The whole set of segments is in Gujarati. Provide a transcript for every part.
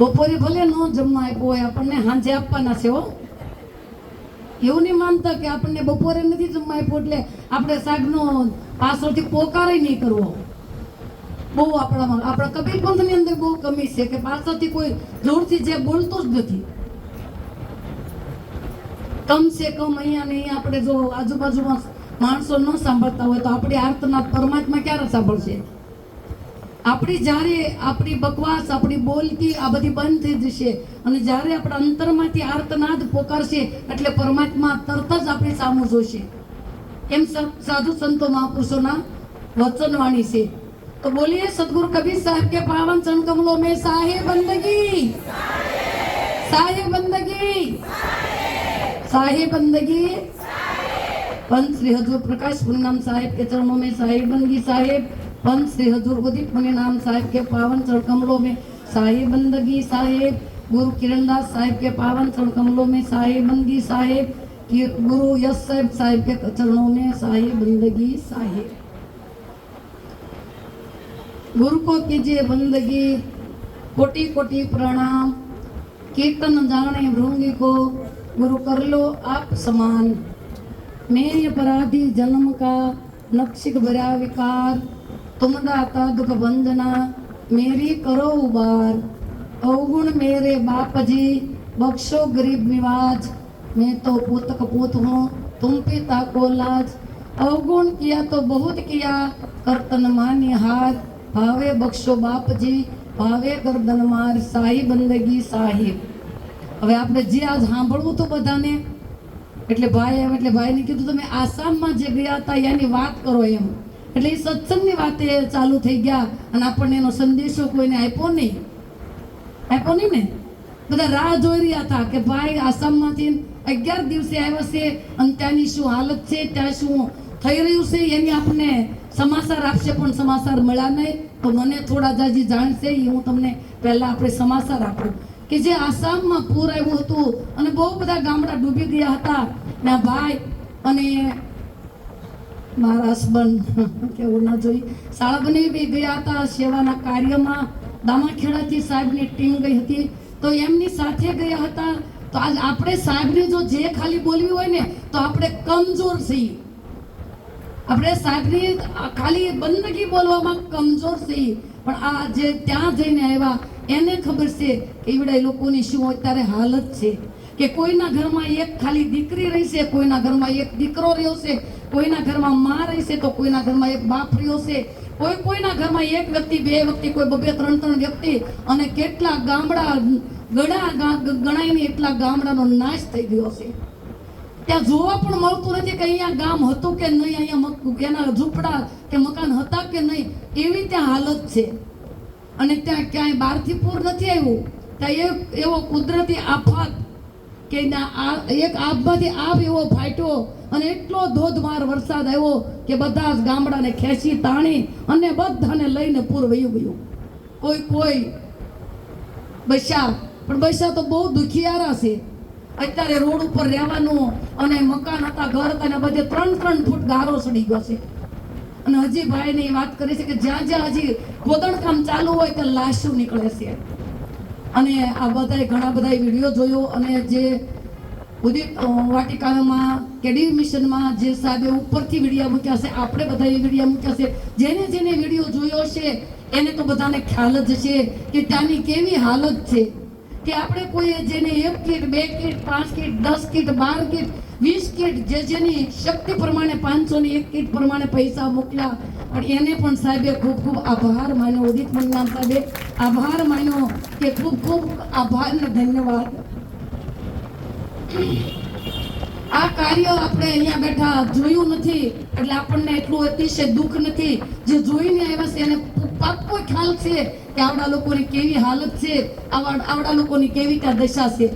બપોરે ભલે ન જમવા આપ્યો હોય, આપણને સાંજે આપવાના છે હો. એવું નહીં માનતા કે આપણને બપોરે નથી જમવા આપ્યો એટલે આપણે શાકનો પાછળથી પોકારે નહીં કરવો. બહુ આપણા કબીર પંથની અંદર બહુ કમી છે કે પાછળથી કોઈ જોરથી જે બોલતો જ નથી. કમ સે કમ અહીંયા ને અહીંયા આપણે જો આજુબાજુમાં માણસો ન સાંભળતા હોય તો આપણી આર્તનાદ પરમાત્મા ક્યારે સાંભળશે? આપણી જ્યારે આપણી બકવાસ, આપણી બોલતી આ બધી બંધ થઈ જશે અને જ્યારે આપણા અંતરમાંથી આર્તનાદ પોકારશે એટલે પરમાત્મા તરત જ આપણી સામું જોશે. એમ સાધુ સંતો મહાપુરુષોના વચનવાણી છે. તો બોલીએ સદગુરુ કબીર સાહેબ के पावन चरण कमलों में साहे बंदगी, साहे बंदगी, साहे बंदगी. पंत श्री हजूर प्रकाश पुण्यनाम साहेब के चरणों में साहे बंदगी साहेब. पंत श्री हजूर उदित पुण्यनाम साहेब के पावन चरण कमलों में साहे बंदगी साहेब. गुरु किरणदास साहेब के पावन चरण कमलों में साहे बंदगी साहेब. गुरु यश साहेब के चरणों में साहे बंदगी साहेब. गुरु को कीजिए बंदगी, कोटि कोटि प्रणाम. कीर्तन जाने भृंगी को गुरु कर लो आप समान. मैं अपराधी जन्म का नक्शिक भरा विकार, तुम दाता दुख बंधना मेरी करो उबार. अवगुण मेरे बाप जी बख्शो गरीब निवाज, मैं तो पूत कपूत हूँ तुम पिता को लाज. अवगुण किया तो बहुत किया कर्तन मान्य हार, भावे बख्शो बापजी भावे गर्दन मार. साही બંદગી સાહેબ. હવે આપણે જે આજ સાંભળવું તો બધાને એટલે ભાઈ એમ એટલે ભાઈને કીધું તમે આસામમાં જે ગયા હતા એની વાત કરો એમ. એટલે એ સત્સંગની વાતે ચાલુ થઈ ગયા અને આપણને એનો સંદેશો કોઈને આપ્યો નહીં ને. બધા રાહ જોઈ રહ્યા હતા કે ભાઈ આસામમાંથી 11 દિવસે આવ્યા છે અને ત્યાંની શું હાલત છે, ત્યાં શું થઈ રહ્યું છે એની આપણને સમાચાર આપશે, પણ સમાચાર મળ્યા નહીં. તો મને થોડા જાજી જાણશે એ હું તમને પહેલા આપણે સમાચાર આપું કે જે આસામમાં પૂર આવ્યું હતું અને બહુ બધા ગામડા ડૂબી ગયા હતા. ના ભાઈ અને મારા હસબન્ડ કેવું ના જોઈ શાળા બની બી ગયા હતા સેવાના કાર્યમાં. દામાખેડાથી સાહેબની ટીમ ગઈ હતી તો એમની સાથે ગયા હતા. તો આજ આપણે સાહેબને જો જે ખાલી બોલવી હોય ને તો આપણે કમજોર છીએ. આપણે સાહેબની ખાલી બંદગી બોલવામાં કમજોર છીએ, પણ આ જે ત્યાં જઈને આવ્યા એને ખબર છે કે એવડા લોકોની શું અત્યારે હાલત છે. કે કોઈના ઘરમાં એક ખાલી દીકરી રહી છે, કોઈના ઘરમાં એક દીકરો રહ્યો છે, કોઈના ઘરમાં માં રહી છે, તો કોઈના ઘરમાં એક બાપ રહ્યો છે, કોઈના ઘરમાં એક વ્યક્તિ, બે વ્યક્તિ, કોઈ બે ત્રણ વ્યક્તિ, અને કેટલા ગામડા ગણાય ને એટલા ગામડાનો નાશ થઈ ગયો છે. ત્યાં જોવા પણ મળતું નથી કે અહીંયા ગામ હતું કે નહીં, અહીંયા એના ઝૂંપડા કે મકાન હતા કે નહીં, એવી ત્યાં હાલત છે. અને ત્યાં ક્યાંય બહારથી પૂર નથી આવ્યું. ત્યાં એવો કુદરતી આફત કે એક આફમાંથી આપ એવો ફાટ્યો અને એટલો ધોધમાર વરસાદ આવ્યો કે બધા જ ગામડાને ખેંચી તાણી અને બધાને લઈને પૂર વયું ગયું. કોઈ બસ્યા, પણ બસ્યા તો બહુ દુખિયારા છે. અત્યારે રોડ ઉપર રહેવાનું અને મકાન હતા, ઘર હતા ને બધે 3-3 ફૂટ ગારો ચડી ગયો છે. અને હજી ભાઈને એ વાત કરી છે કે જ્યાં જ્યાં હજી ખોદણ કામ ચાલુ હોય ત્યાં લાશો નીકળે છે. અને આ બધાએ ઘણા બધા વિડીયો જોયો અને જે ઉદિત વાટિકામાં કેડી મિશનમાં જે સાહેબે ઉપરથી વિડીયો મૂક્યા છે, આપણે બધાએ વિડીયો મૂક્યા છે, જેને વિડીયો જોયો છે એને તો બધાને ખ્યાલ જ છે કે ત્યાંની કેવી હાલત છે. કે આપણે કોઈ જેને 1 kit, 2 kit, 5 kit, 10 kit, 12 kit, 20 kit, જેની શક્તિ પ્રમાણે 500 ની 1 કીટ પ્રમાણે પૈસા મોકલ્યા, પણ એને પણ સાહેબે ખૂબ ખૂબ આભાર માન્યો. ઉદિત મંગનામ સાહેબે આભાર માન્યો કે ખૂબ ખૂબ આભાર ને ધન્યવાદ. આ કાર્ય આપણે અહીંયા બેઠા જોયું નથી એટલે આપણને એટલું અતિશય દુઃખ નથી. જે જોઈને આવ્યા છે એને પાક્કો ખ્યાલ છે કે આવડા લોકોની કેવી હાલત છે, આવડા લોકોની કેવી ત્યાં દશા છે.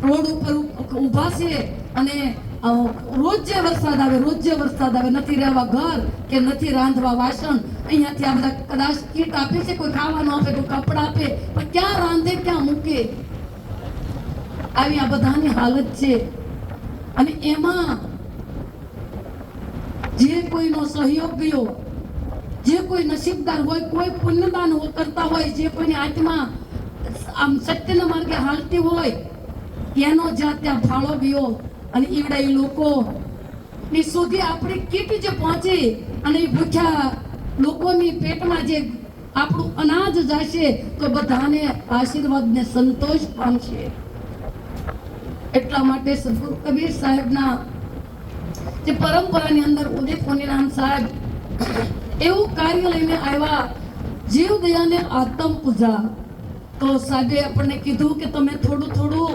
રોડ ઉપર ઊભા છે અને રોજ જે વરસાદ આવે, નથી રહેવા ઘર કે નથી રાંધવા વાસણ. અહીંયાથી આ બધા કદાચ કીટ આપે છે, કોઈ ખાવાનું આપે, કોઈ કપડા આપે, પણ ક્યાં રાંધે ક્યાં મૂકે, આવી આ બધાની હાલત છે. અને એમાં જે કોઈનો સહયોગ ગયો, જે કોઈ નસીબદાર હોય, કોઈ પુણ્યદાન કરતા હોય, જે કોઈની આત્મા આમ સત્યના માર્ગે હાલતી હોય એનો જ્યાં ત્યાં ફાળો ગયો અને ઈવડા એ લોકો ની સુધી આપણી કીટ જે પહોંચી અને એ ભૂખ્યા લોકોની પેટમાં જે આપણું અનાજ જશે તો બધાને આશીર્વાદ ને સંતોષ પામશે. એટલા માટે સદગુરુ કબીર સાહેબના જે પરંપરાની અંદર ઉદિત મુનિરામ સાહેબ એવું કાર્ય લઈને આવ્યા, જીવ દયાને આત્મ પૂજા. તો સાહેબે આપણને કીધું કે તમે થોડું થોડું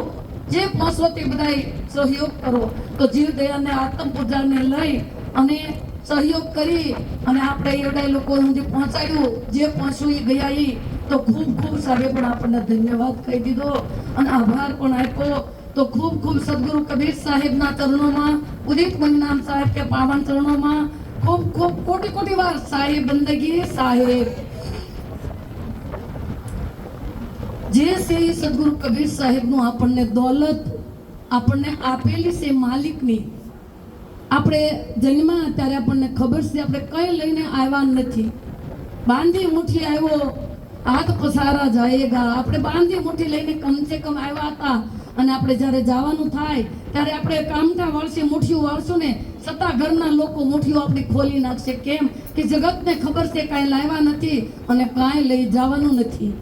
જે પહોંચો તે બધાય સહયોગ કરો. તો જીવ દયાને આત્મ પૂજાને લઈ અને સહયોગ કરી અને આપણે એવડા લોકો સુધી પહોંચાડ્યું. જે પહોંચ્યું એ ગયા એ તો ખૂબ ખૂબ સાહેબે પણ આપણને ધન્યવાદ કહી દીધો અને આભાર પણ આપ્યો. તો ખૂબ ખૂબ સદગુરુ કબીર સાહેબના ચરણોમાં, ઉદિત મુનિરામ સાહેબ કે પાવન ચરણોમાં ખૂબ ખૂબ કોટી કોટી વાર સાહેબ બંદગી સાહેબ. જે છે સદગુરુ કબીર સાહેબનું આપણને દોલત આપણને આપેલી છે માલિકની. આપણે જન્મ્યા ત્યારે આપણને ખબર છે આપણે કઈ લઈને આવ્યા નથી. બાંધી મુઠ્ઠી આવ્યો હાથ પસારા જાયેગા. આપણે બાંધી મુઠ્ઠી લઈને કમસે કમ આવ્યા હતા અને આપણે જ્યારે જવાનું થાય ત્યારે આપણે કામઠા વાળશે મુઠ્ઠીઓ વાળશું ને છતાં ઘરના લોકો મુઠ્ઠીઓ આપણી ખોલી નાખશે. કેમ કે જગતને ખબર છે કાંઈ લાવ્યા નથી અને કાંઈ લઈ જવાનું નથી.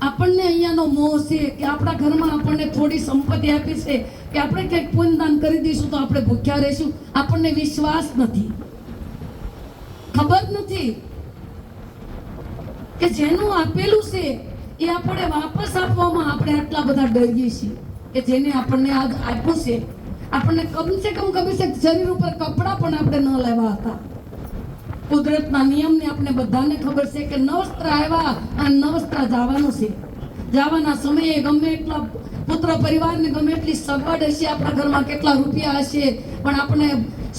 આપણને અહીંયાનો મોહ છે કે આપણા ઘરમાં આપણને થોડી સંપત્તિ આપી છે કે આપણે કંઈક પુણ્યદાન કરી દઈશું તો આપણે ભૂખ્યા રહીશું. આપણને વિશ્વાસ નથી, ખબર નથી કે જેનું આપેલું છે એ આપણે વાપસ આપવામાં આપણે આટલા બધા ડરીએ છીએ કે જેને આપણને આજ આપ્યું છે. આપણને કમસે કમ કભી છે શરીર ઉપર કપડાં પણ આપણે ન લેવા હતા. કુદરતના નિયમને આપણે બધાને ખબર છે કે નવસ્ત્ર આવ્યા અને નવસ્ત્ર જવાનું છે. જવાના સમયે ગમે એટલા પુત્ર પરિવારને ગમે એટલી સગવડ હશે, આપણા ઘરમાં કેટલા રૂપિયા હશે, પણ આપણે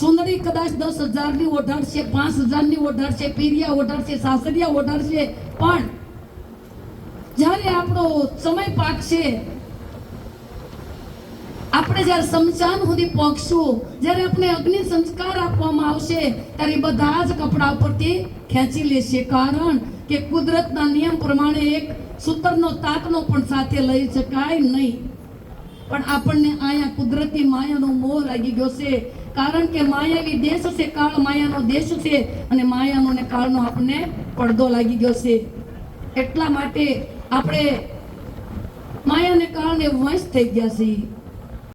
સુંદરી કદાચ 10,000ની ઓઢાડશે, 5,000ની ઓઢાડશે, પીરિયા ઓઢાડશે, સાસરિયા ઓઢાડશે, પણ જ્યારે આપણો સમય પાકશે, આપણે જ્યારે શમશાન સુધી પહોંચશું, જ્યારે આપણે અગ્નિ સંસ્કાર આપવામાં આવશે ત્યારે બધા જ કપડા ઉપરથી ખેંચી લેશે. કારણ કે કુદરતના નિયમ પ્રમાણે એક સૂતરનો તાતનો પણ સાથે લઈ શકાય નહીં. પણ આપણને અહીંયા કુદરતી માયાનો મોહ લાગી ગયો છે. કારણ કે માયાવી દેશ છે, કાળ માયાનો દેશ છે અને માયાનો ને કાળનો આપણને પડદો લાગી ગયો છે. એટલા માટે આપણે માયાને કારણે વંશ થઈ ગયા છીએ.